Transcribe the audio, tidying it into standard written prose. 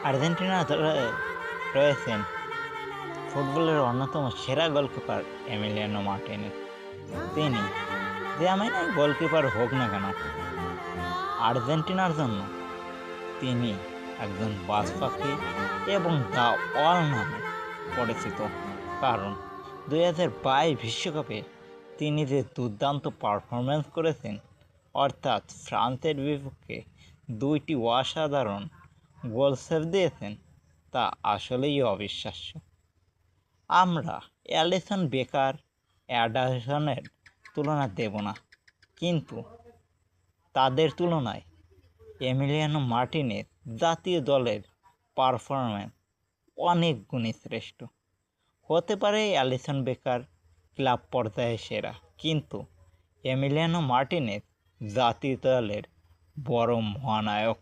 Argentina দলে রয়েছেন ফুটবলের অন্যতম সেরা গোলকিপার এমিলিয়ানো মার্টিনেজ। তিনি যেমনই গোলকিপার হোক না কেন, আর্জেন্টিনার জন্য তিনি একজন বাজ পাখি এবং দ্য ওয়াল নামে পরিচিত। কারণ 2022 বিশ্বকাপে তিনি যে দুর্দান্ত পারফরম্যান্স করেছেন, অর্থাৎ ফ্রান্সের বিপক্ষে 2টি অসাধারণ গোল সেভ দিয়েছেন, তা আসলেই অবিশ্বাস্য। আমরা অ্যালিসন বেকার, এডারসনের তুলনা দেব না, কিন্তু তাদের তুলনায় এমিলিয়ানো মার্টিনেজ জাতীয় দলের পারফরম্যান্স অনেক গুণে শ্রেষ্ঠ। হতে পারে অ্যালিসন বেকার ক্লাব পর্যায়ে সেরা, কিন্তু এমিলিয়ানো মার্টিনেজ জাতীয় দলের বড় মহানায়ক।